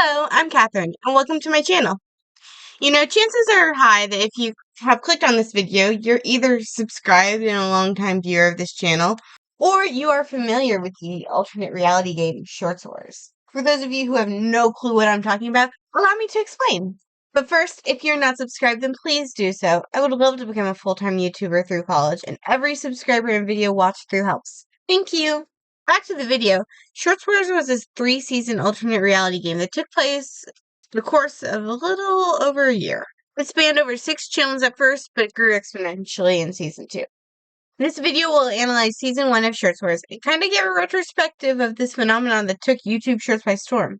Hello, I'm Catherine, and welcome to my channel. Chances are high that if you have clicked on this video, you're either subscribed and a long-time viewer of this channel, or you are familiar with the alternate reality game Short Wars. For those of you who have no clue what I'm talking about, allow me to explain. But first, if you're not subscribed, then please do so. I would love to become a full-time YouTuber through college, and every subscriber and video watched through helps. Thank you! Back to the video. Short Wars was a 3-season alternate reality game that took place the course of a little over a year. It spanned over 6 channels at first, but grew exponentially in Season 2. This video will analyze Season 1 of Short Wars and kind of give a retrospective of this phenomenon that took YouTube Shorts by storm.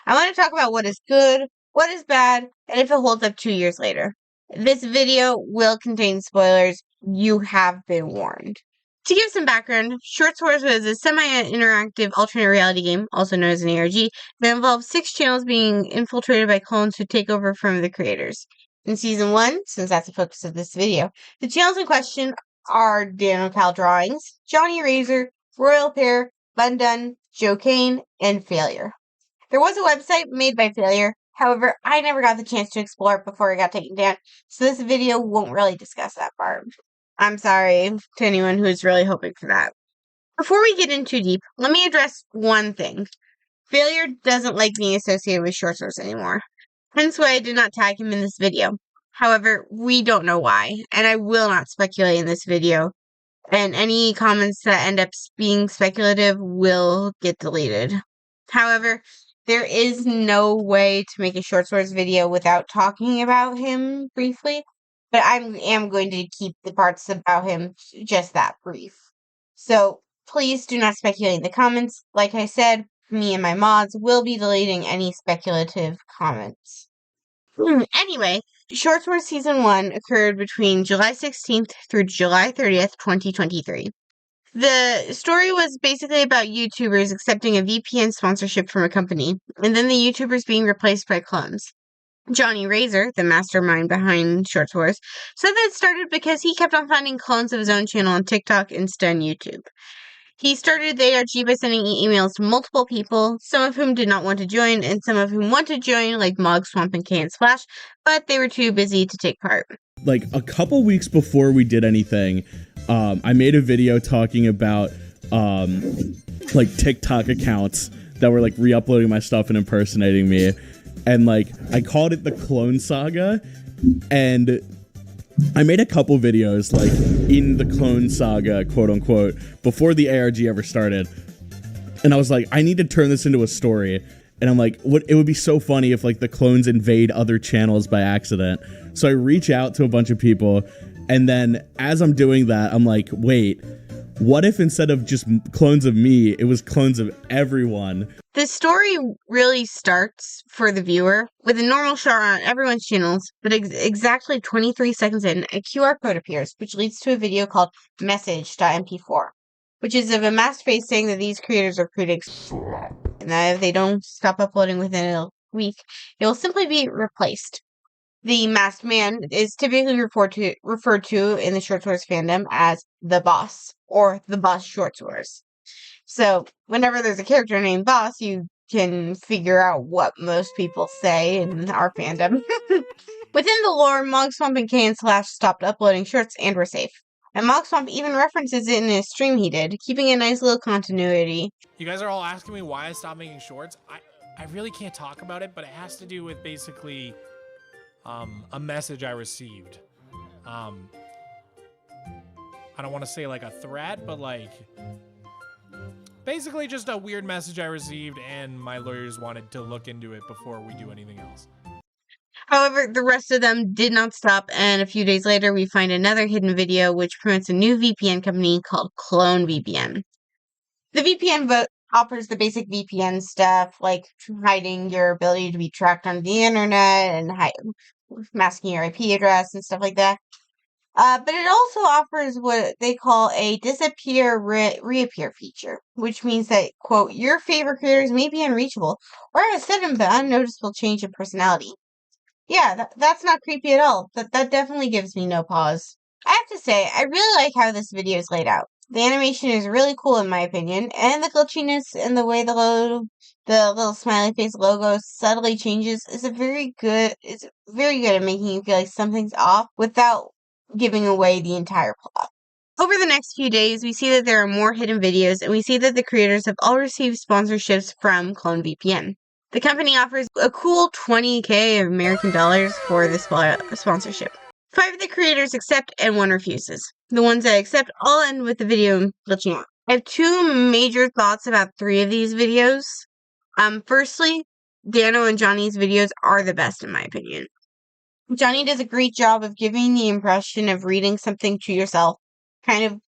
I want to talk about what is good, what is bad, and if it holds up 2 years later. This video will contain spoilers. You have been warned. To give some background, Short Wars was a semi-interactive alternate reality game, also known as an ARG, that involved 6 channels being infiltrated by clones who take over from the creators. In Season 1, since that's the focus of this video, the channels in question are Dan Cal Drawings, Johnny Razor, Royal Pear, Bundun, Joe Kane, and Phaleur. There was a website made by Phaleur, however, I never got the chance to explore it before it got taken down, so this video won't really discuss that part. I'm sorry to anyone who is really hoping for that. Before we get in too deep, let me address one thing. Phaleur doesn't like being associated with Short Wars anymore. Hence why I did not tag him in this video. However, we don't know why, and I will not speculate in this video. And any comments that end up being speculative will get deleted. However, there is no way to make a Short Wars video without talking about him briefly. But I am going to keep the parts about him just that brief. So please do not speculate in the comments. Like I said, me and my mods will be deleting any speculative comments. Anyway, Short Wars Season 1 occurred between July 16th through July 30th, 2023. The story was basically about YouTubers accepting a VPN sponsorship from a company, and then the YouTubers being replaced by clones. Johnny Razor, the mastermind behind Short Wars, said that it started because he kept on finding clones of his own channel on TikTok instead on YouTube. He started the ARG by sending emails to multiple people, some of whom did not want to join, and some of whom wanted to join, like Mog, Swamp, and K and Splash, but they were too busy to take part. Like a couple weeks before we did anything, I made a video talking about like TikTok accounts that were like re-uploading my stuff and impersonating me. And, like, I called it the Clone Saga, and I made a couple videos, like, in the Clone Saga, quote-unquote, before the ARG ever started. And I was like, I need to turn this into a story. And I'm like, it would be so funny if, like, the clones invade other channels by accident. So I reach out to a bunch of people, and then as I'm doing that, I'm like, wait, what if instead of just clones of me, it was clones of everyone? The story really starts for the viewer with a normal shot on everyone's channels, but exactly 23 seconds in, a QR code appears, which leads to a video called message.mp4, which is of a masked face saying that these creators are critics, and that if they don't stop uploading within a week, it will simply be replaced. The masked man is typically referred to in the Short Wars fandom as the boss, or the boss Short Wars. So, whenever there's a character named Boss, you can figure out what most people say in our fandom. Within the lore, Mog, Swamp, and K and Slash stopped uploading shorts and were safe. And Mog Swamp even references it in a stream he did, keeping a nice little continuity. You guys are all asking me why I stopped making shorts. I really can't talk about it, but it has to do with basically a message I received. I don't want to say like a threat, but like basically just a weird message I received, and my lawyers wanted to look into it before we do anything else. However, the rest of them did not stop, and a few days later we find another hidden video which promotes a new VPN company called Clone VPN. The VPN offers the basic VPN stuff, like hiding your ability to be tracked on the internet and masking your IP address and stuff like that. But it also offers what they call a disappear reappear feature, which means that, quote, your favorite creators may be unreachable or have a sudden but unnoticeable change in personality. Yeah, that's not creepy at all, but that definitely gives me no pause. I have to say, I really like how this video is laid out. The animation is really cool in my opinion, and the glitchiness and the way the little smiley face logo subtly changes is very good at making you feel like something's off without giving away the entire plot. Over the next few days, we see that there are more hidden videos, and we see that the creators have all received sponsorships from CloneVPN. The company offers a cool $20,000 of American dollars for this sponsorship. 5 of the creators accept and 1 refuses. The ones that accept all end with the video glitching out. I have 2 major thoughts about 3 of these videos. Firstly, Dano and Johnny's videos are the best in my opinion. Johnny does a great job of giving the impression of reading something to yourself,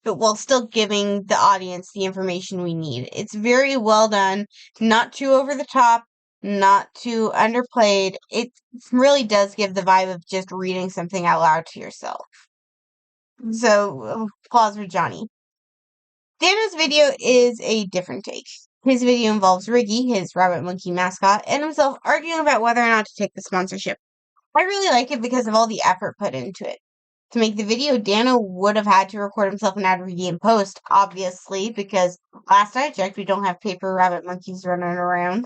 but while still giving the audience the information we need. It's very well done, not too over the top, not too underplayed. It really does give the vibe of just reading something out loud to yourself. So, applause for Johnny. Dano's video is a different take. His video involves Riggy, his rabbit monkey mascot, and himself arguing about whether or not to take the sponsorship. I really like it because of all the effort put into it. To make the video, Dano would have had to record himself and add Riggy in post, obviously, because last I checked, we don't have paper rabbit monkeys running around.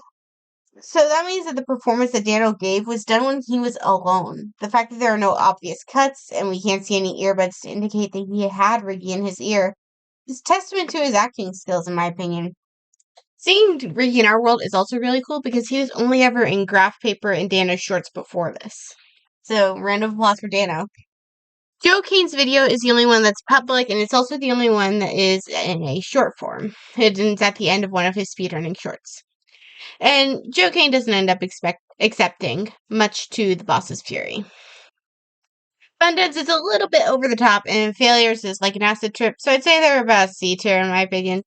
So that means that the performance that Dano gave was done when he was alone. The fact that there are no obvious cuts and we can't see any earbuds to indicate that he had Riggy in his ear is testament to his acting skills, in my opinion. Seeing Riggy in our world is also really cool because he was only ever in graph paper and Dano's shorts before this. So, round of applause for Dano. Joe Kane's video is the only one that's public, and it's also the only one that is in a short form. It's at the end of one of his speedrunning shorts. And Joe Kane doesn't end up accepting, much to the boss's fury. Funduds is a little bit over the top, and Failures is like an acid trip, so I'd say they're about C tier in my opinion.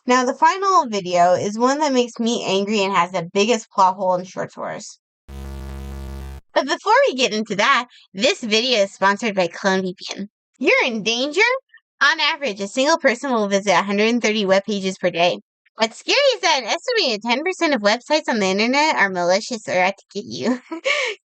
Now, the final video is one that makes me angry and has the biggest plot hole in Shorts Wars. But before we get into that, this video is sponsored by CloneVPN. You're in danger? On average, a single person will visit 130 web pages per day. What's scary is that an estimated 10% of websites on the internet are malicious or out to get you.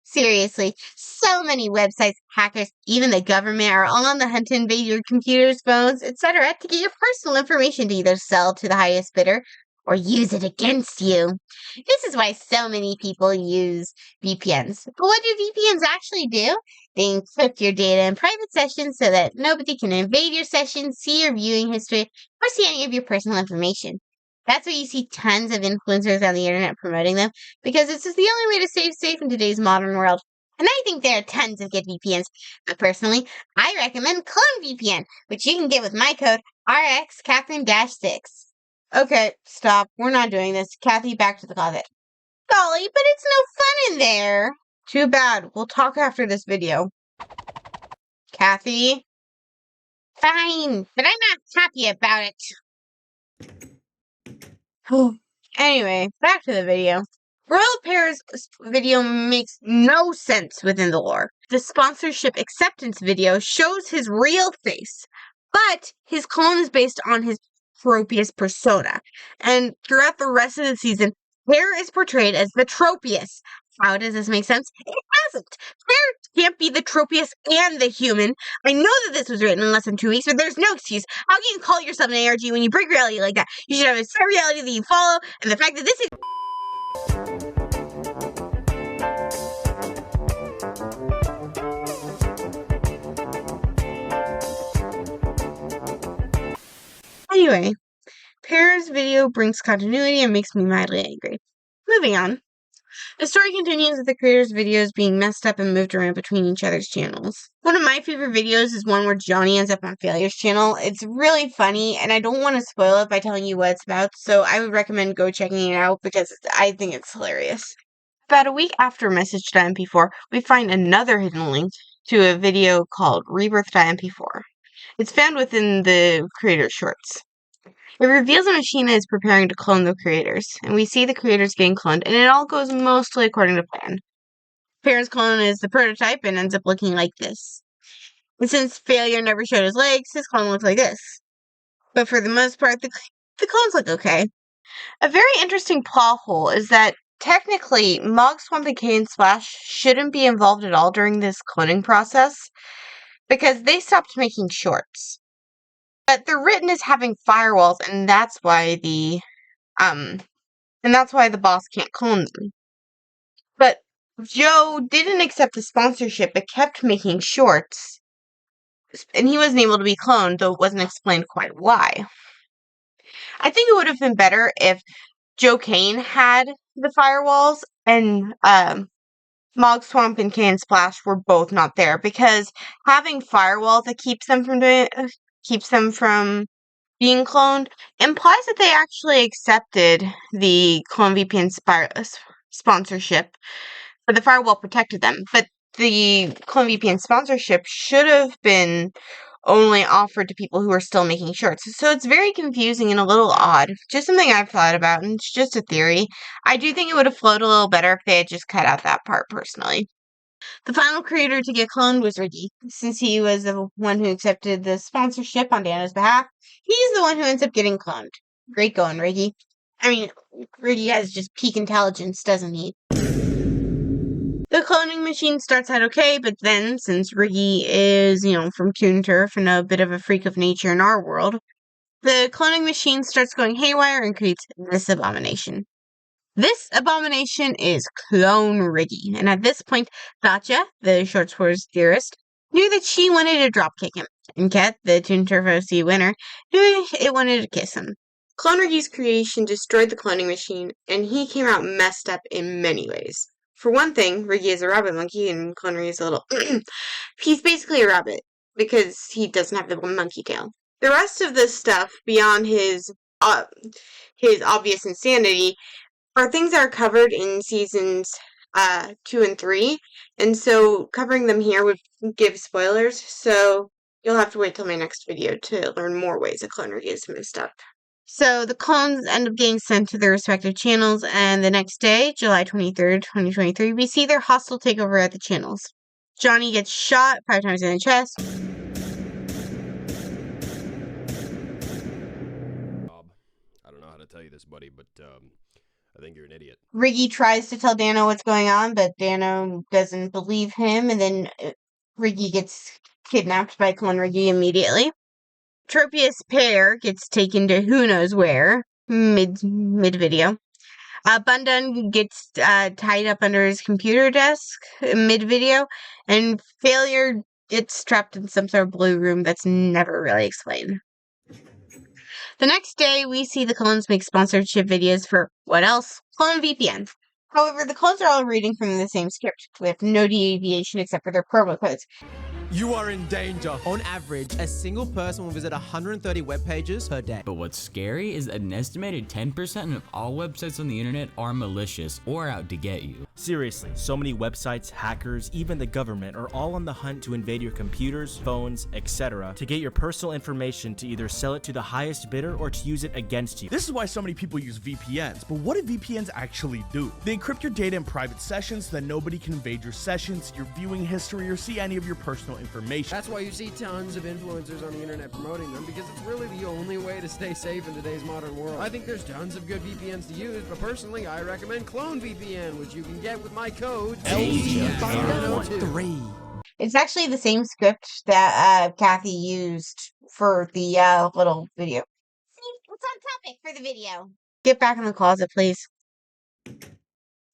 Seriously, so many websites, hackers, even the government are all on the hunt to invade your computers, phones, etc. to get your personal information to either sell to the highest bidder or use it against you. This is why so many people use VPNs. But what do VPNs actually do? They encrypt your data in private sessions so that nobody can invade your sessions, see your viewing history, or see any of your personal information. That's why you see tons of influencers on the internet promoting them, because this is the only way to stay safe in today's modern world. And I think there are tons of good VPNs, but personally, I recommend CloneVPN, which you can get with my code RXCatherine-6. Okay, stop. We're not doing this. Kathy, back to the closet. Golly, but it's no fun in there. Too bad. We'll talk after this video. Kathy? Fine, but I'm not happy about it. Anyway, back to the video. Royal Pear's video makes no sense within the lore. The sponsorship acceptance video shows his real face, but his clone is based on his Tropius persona. And throughout the rest of the season, Pear is portrayed as the Tropius. How does this make sense? It doesn't. Pear can't be the Tropius and the human. I know that this was written in less than 2 weeks, but there's no excuse. How can you call yourself an ARG when you break reality like that? You should have a set reality that you follow, and the fact that this is... Anyway, Pear's video brings continuity and makes me mildly angry. Moving on. The story continues with the creators' videos being messed up and moved around between each other's channels. One of my favorite videos is one where Johnny ends up on Phaleur's channel. It's really funny, and I don't want to spoil it by telling you what it's about, so I would recommend go checking it out because I think it's hilarious. About a week after message.mp4, we find another hidden link to a video called rebirth.mp4. It's found within the creator's shorts. It reveals a machine that is preparing to clone the creators, and we see the creators getting cloned, and it all goes mostly according to plan. Pear's clone is the prototype and ends up looking like this. And since Phaleur never showed his legs, his clone looks like this. But for the most part, the clones look okay. A very interesting plot hole is that technically, Mog, Swamp, and K and Splash shouldn't be involved at all during this cloning process, because they stopped making shorts. But they're written as having firewalls, and that's why the boss can't clone them. But Joe didn't accept the sponsorship, but kept making shorts, and he wasn't able to be cloned, though it wasn't explained quite why. I think it would have been better if Joe Kane had the firewalls and Mog Swamp and Can Splash were both not there, because having firewalls that keeps them from being cloned implies that they actually accepted the Clone VPN sponsorship, but the firewall protected them. But the Clone VPN sponsorship should have been only offered to people who are still making shorts. So it's very confusing and a little odd. Just something I've thought about, and it's just a theory. I do think it would have flowed a little better if they had just cut out that part, personally. The final creator to get cloned was Riggy, since he was the one who accepted the sponsorship on Dana's behalf. He's the one who ends up getting cloned. Great going, Riggy. I mean, Riggy has just peak intelligence, doesn't he? The cloning machine starts out okay, but then, since Riggy is, from Toon Turf and a bit of a freak of nature in our world, the cloning machine starts going haywire and creates this abomination. This abomination is Clone Riggy, and at this point, Gotcha, the Short Swords theorist, knew that she wanted to dropkick him, and Ket, the Toon Turf OC winner, knew it wanted to kiss him. Clone Riggy's creation destroyed the cloning machine, and he came out messed up in many ways. For one thing, Riggy is a rabbit monkey, and Clone Riggy is a little... he's basically a rabbit, because he doesn't have the monkey tail. The rest of this stuff, beyond his obvious insanity, are things that are covered in seasons 2 and 3, and so covering them here would give spoilers, so you'll have to wait till my next video to learn more ways that Clone Riggy is messed up. So the clones end up getting sent to their respective channels, and the next day, July 23rd, 2023, we see their hostile takeover at the channels. Johnny gets shot 5 times in the chest. I don't know how to tell you this, buddy, but I think you're an idiot. Riggy tries to tell Dano what's going on, but Dano doesn't believe him, and then Riggy gets kidnapped by Clone Riggy immediately. Tropius Pear gets taken to who knows where, mid-video. Bundun gets tied up under his computer desk mid-video, and Phaleur gets trapped in some sort of blue room that's never really explained. The next day, we see the clones make sponsorship videos for, what else? Clone VPN. However, the clones are all reading from the same script, with no deviation except for their promo codes. You are in danger. On average, a single person will visit 130 web pages per day. But what's scary is that an estimated 10% of all websites on the internet are malicious or out to get you. Seriously, so many websites, hackers, even the government are all on the hunt to invade your computers, phones, etc. to get your personal information to either sell it to the highest bidder or to use it against you. This is why so many people use VPNs, but what do VPNs actually do? They encrypt your data in private sessions so that nobody can invade your sessions, your viewing history, or see any of your personal information. That's why you see tons of influencers on the internet promoting them, because it's really the only way to stay safe in today's modern world. I think there's tons of good VPNs to use, but personally, I recommend Clone VPN, which you can get with my code LG503. It's actually the same script that Kathy used for the little video. See, what's on topic for the video? Get back in the closet, please.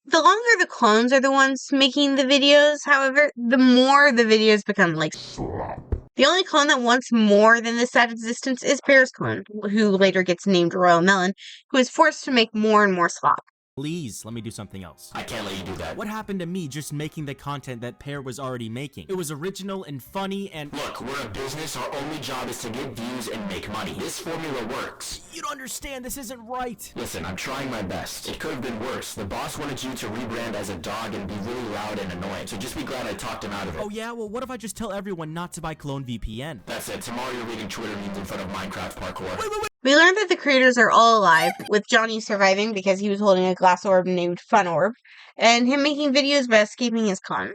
The longer the clones are the ones making the videos, however, the more the videos become like slop. The only clone that wants more than this at existence is Pear's clone, who later gets named Royal Melon, who is forced to make more and more slop. Please, let me do something else. I can't let you do that. What happened to me just making the content that Pear was already making? It was original and funny and— Look, we're a business. Our only job is to get views and make money. This formula works. You don't understand. This isn't right. Listen, I'm trying my best. It could have been worse. The boss wanted you to rebrand as a dog and be really loud and annoying. So just be glad I talked him out of it. Oh yeah? Well, what if I just tell everyone not to buy Clone VPN? That's it. Tomorrow you're reading Twitter memes in front of Minecraft parkour. Wait. We learned that the creators are all alive, with Johnny surviving because he was holding a glass orb named Fun Orb, and him making videos about escaping his con.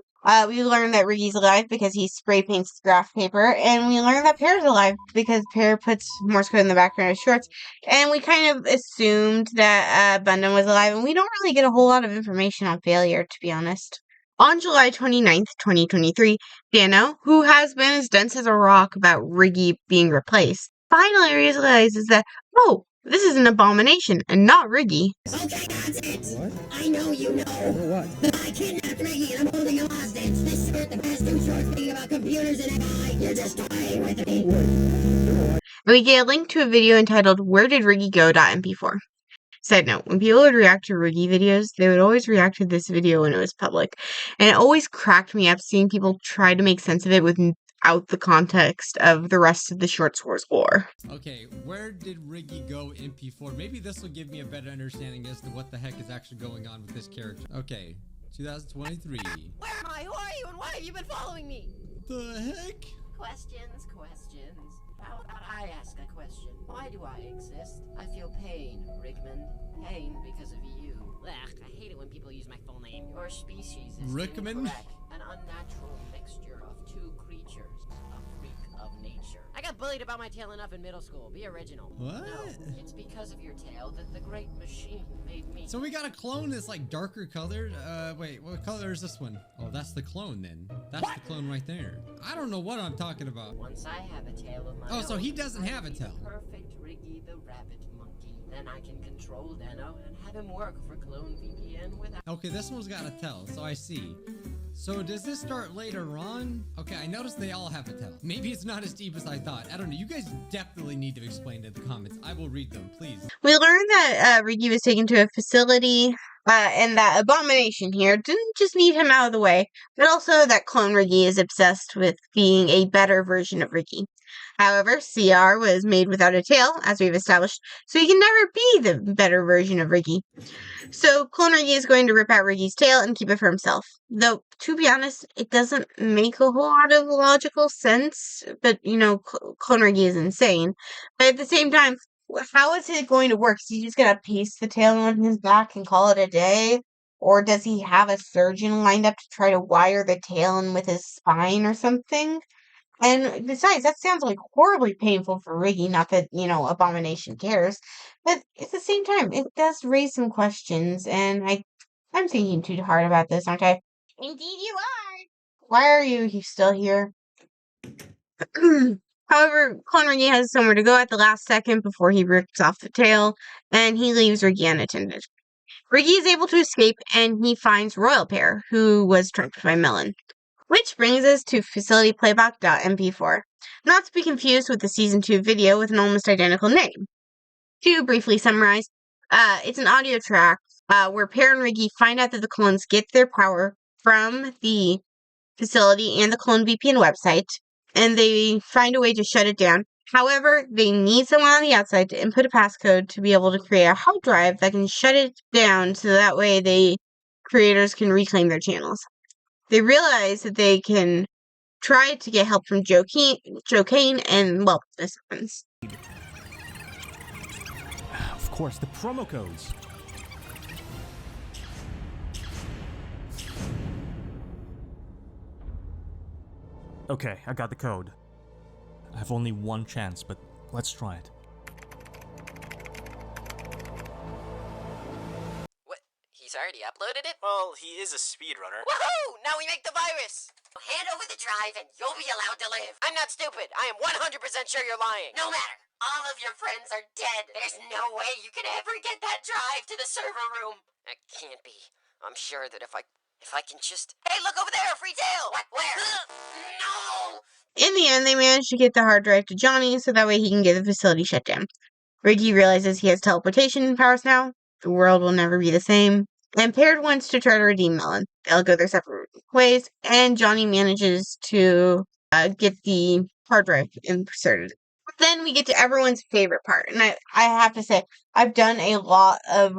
We learned that Riggy's alive because he spray paints graph paper, and we learned that Pear's alive because Pear puts Morse code in the background of shorts, and we kind of assumed that Bundun was alive, and we don't really get a whole lot of information on Phaleur, to be honest. On July 29th, 2023, Dano, who has been as dense as a rock about Riggy being replaced, finally realizes that, oh, this is an abomination and not Riggy. Okay, that's it. What? I know you know. What? I kidnapped Riggy and I'm holding him hostage. This is the best and short thing about computers and AI. You're just toying with me. We get a link to a video entitled Where Did Riggy Go.mp4. Side note, when people would react to Riggy videos, they would always react to this video when it was public. And it always cracked me up seeing people try to make sense of it without the context of the rest of the Short Wars lore. Okay, where did Riggy go MP4? Maybe this will give me a better understanding as to what the heck is actually going on with this character. Okay, 2023. Where am I? Who are you? And why have you been following me? The heck? Questions. How about I ask a question? Why do I exist? I feel pain, Rickman. Pain because of you. Ugh, I hate it when people use my full name. Your species is Rickman? incorrect. An unnatural mixture of two creatures. A freak of nature. I got bullied about my tail enough in middle school. Be original. What? No, it's because of your tail that the great machine made me. So we got a clone that's like darker colored? Wait, what color is this one? Oh, that's the clone then. That's the clone right there. I don't know what I'm talking about. Once I have a tail of my own. Oh, so he doesn't have a tail. Perfect Riggy the rabbit monkey. Then I can control Dano and have him work for Clone VPN without. Okay, this one's got a tail, so I see. So does this start later on? Okay, I noticed they all have a tail. Maybe it's not as deep as I thought. I don't know. You guys definitely need to explain in the comments. I will read them, please. We learned that Riggy was taken to a facility, and that Abomination here didn't just need him out of the way, but also that Clone Riggy is obsessed with being a better version of Riggy. However, CR was made without a tail, as we've established, so he can never be the better version of Riggy. So Clone Riggy is going to rip out Riggy's tail and keep it for himself. Though, to be honest, it doesn't make a whole lot of logical sense, but, you know, Clone Riggy is insane. But at the same time, how is it going to work? Is he just going to paste the tail on his back and call it a day? Or does he have a surgeon lined up to try to wire the tail in with his spine or something? And besides, that sounds like horribly painful for Riggy, not that, you know, Abomination cares. But at the same time, it does raise some questions, and I'm thinking too hard about this, aren't I? Indeed you are! Why are you still here? However, Clone Riggy has somewhere to go at the last second before he rips off the tail, and he leaves Riggy unattended. Riggy is able to escape, and he finds Royal Pair, who was trapped by Melon. Which brings us to FacilityPlayback.mp4, not to be confused with the Season 2 video with an almost identical name. To briefly summarize, it's an audio track where Pear and Riggy find out that the clones get their power from the facility and the Clone VPN website, and they find a way to shut it down. However, they need someone on the outside to input a passcode to be able to create a hard drive that can shut it down so that way the creators can reclaim their channels. They realize that they can try to get help from Joe Kane, and, well, this happens. Of course, the promo codes. Okay, I got the code. I have only one chance, but let's try it. What? He's already uploaded it? Well, he is a speedrunner. Woohoo! Now we make the virus! Hand over the drive and you'll be allowed to live. I'm not stupid. I am 100% sure you're lying. No matter. All of your friends are dead. There's no way you can ever get that drive to the server room. That can't be. I'm sure that if I can just... Hey, look over there! A free tail! What? Where? No! In the end, they manage to get the hard drive to Johnny so that way he can get the facility shut down. Riggy realizes he has teleportation powers now. The world will never be the same. And Paired wants to try to redeem Melon. They'll go their separate ways, and Johnny manages to get the hard drive inserted. Then we get to everyone's favorite part, and I have to say, I've done a lot of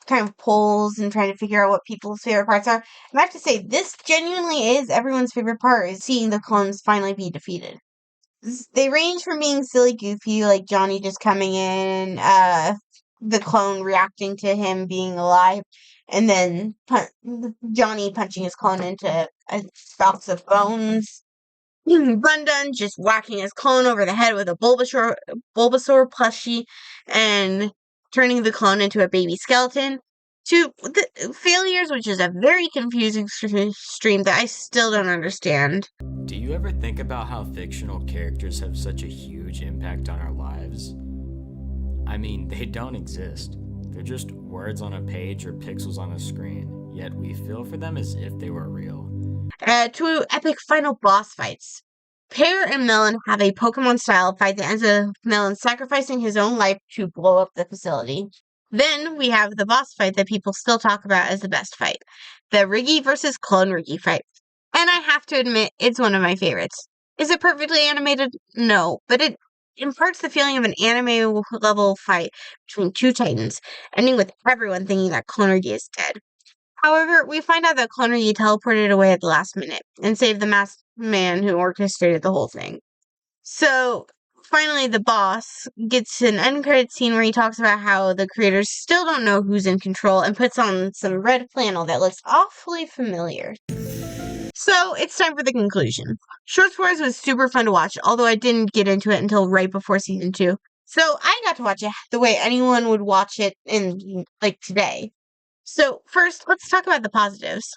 kind of polls and trying to figure out what people's favorite parts are, and I have to say, this genuinely is everyone's favorite part, is seeing the clones finally be defeated. They range from being silly goofy, like Johnny just coming in, the clone reacting to him being alive, and then Johnny punching his clone into a box of bones. Bundun just whacking his clone over the head with a Bulbasaur plushie and turning the clone into a baby skeleton. To the failures, which is a very confusing stream that I still don't understand. Do you ever think about how fictional characters have such a huge huge impact on our lives? I mean, they don't exist. They're just words on a page or pixels on a screen, yet we feel for them as if they were real. To epic final boss fights. Pear and Melon have a Pokemon-style fight that ends with Melon sacrificing his own life to blow up the facility. Then we have the boss fight that people still talk about as the best fight. The Riggy versus Clone Riggy fight. And I have to admit, it's one of my favorites. Is it perfectly animated? No, but it imparts the feeling of an anime-level fight between two titans, ending with everyone thinking that Clone Riggy is dead. However, we find out that Clone Riggy teleported away at the last minute and saved the masked man who orchestrated the whole thing. So, finally, the boss gets an uncredited scene where he talks about how the creators still don't know who's in control and puts on some red flannel that looks awfully familiar. So, it's time for the conclusion. Short Wars was super fun to watch, although I didn't get into it until right before season 2. So, I got to watch it the way anyone would watch it in, today. So, first, let's talk about the positives.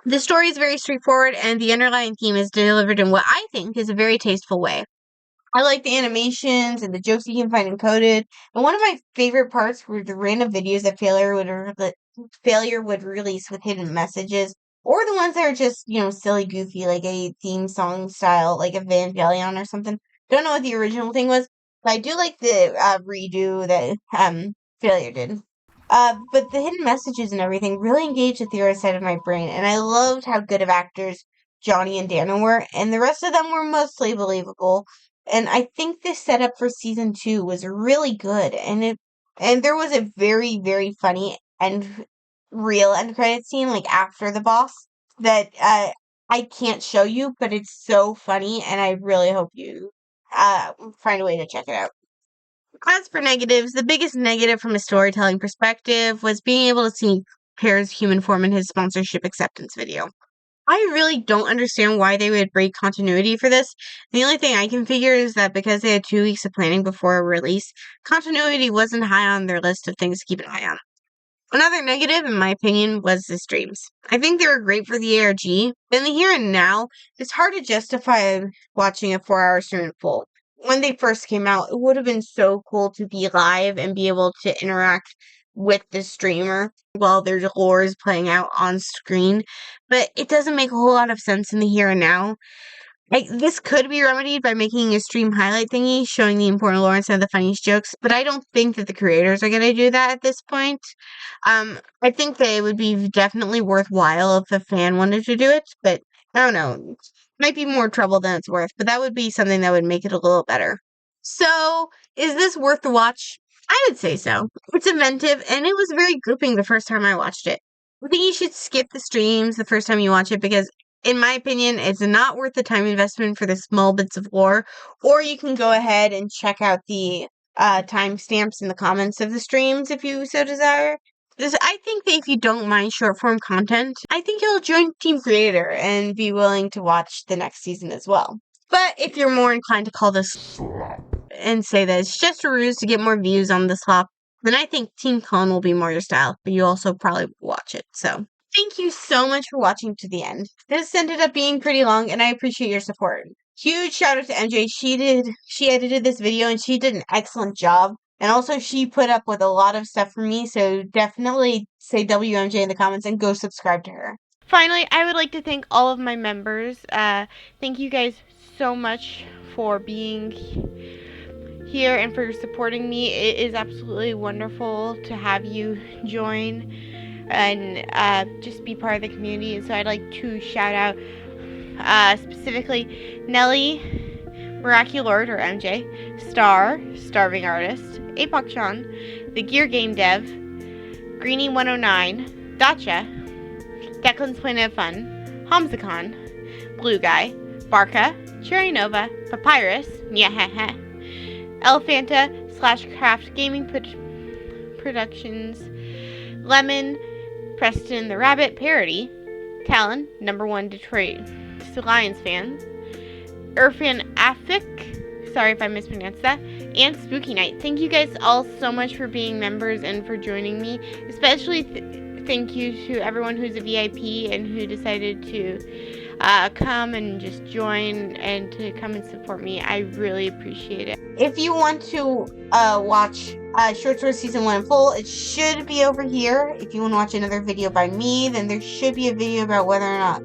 The story is very straightforward, and the underlying theme is delivered in what I think is a very tasteful way. I like the animations and the jokes you can find encoded, and one of my favorite parts were the random videos that Failure would release with hidden messages, or the ones that are just, silly, goofy, like a theme song style, like Evangelion or something. Don't know what the original thing was, but I do like the redo that Failure did. But the hidden messages and everything really engaged the theorist side of my brain, and I loved how good of actors Johnny and Dana were, and the rest of them were mostly believable. And I think this setup for season 2 was really good, and there was a very, very funny and real end credit scene, after the boss, that I can't show you, but it's so funny, and I really hope you find a way to check it out. As for negatives, the biggest negative from a storytelling perspective was being able to see Pear's human form in his sponsorship acceptance video. I really don't understand why they would break continuity for this. The only thing I can figure is that because they had 2 weeks of planning before a release, continuity wasn't high on their list of things to keep an eye on. Another negative, in my opinion, was the streams. I think they were great for the ARG, but in the here and now, it's hard to justify watching a 4-hour stream in full. When they first came out, it would have been so cool to be live and be able to interact with the streamer while their lore is playing out on screen, but it doesn't make a whole lot of sense in the here and now. This could be remedied by making a stream highlight thingy showing the important lore instead of the funniest jokes, but I don't think that the creators are going to do that at this point. I think that it would be definitely worthwhile if a fan wanted to do it, but I don't know. Might be more trouble than it's worth, but that would be something that would make it a little better. So, is this worth the watch? I would say so. It's inventive, and it was very gripping the first time I watched it. I think you should skip the streams the first time you watch it because, in my opinion, it's not worth the time investment for the small bits of lore, or you can go ahead and check out the timestamps in the comments of the streams if you so desire. I think that if you don't mind short form content, I think you'll join Team Creator and be willing to watch the next season as well. But if you're more inclined to call this slop and say that it's just a ruse to get more views on the slop, then I think Team Clone will be more your style, but you also probably watch it, so. Thank you so much for watching to the end. This ended up being pretty long, and I appreciate your support. Huge shout out to MJ. She edited this video, and she did an excellent job. And also, she put up with a lot of stuff for me, so definitely say WMJ in the comments and go subscribe to her. Finally, I would like to thank all of my members. Thank you guys so much for being here and for supporting me. It is absolutely wonderful to have you join and just be part of the community. And so I'd like to shout out specifically Nelly, Miraculord or MJ, Star, Starving Artist, Apoc Sean, The Gear Game Dev, Greenie109, Dacha, Declan's Planet of Fun, Hamzacon, Blue Guy, Barca, Cherry Nova, Papyrus, Nyahaha, Elephanta / Craft Gaming Productions, Lemon, Preston the Rabbit Parody, Talon, #1 Detroit Lions fan, Irfan Afik, sorry if I mispronounced that, and Spooky Night. Thank you guys all so much for being members and for joining me. Especially thank you to everyone who's a VIP and who decided to come and just join and to come and support me. I really appreciate it. If you want to watch Short Sword Season 1 in full, it should be over here. If you want to watch another video by me, then there should be a video about whether or not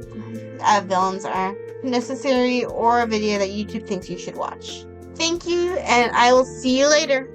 villains are necessary, or a video that YouTube thinks you should watch. Thank you, and I will see you later.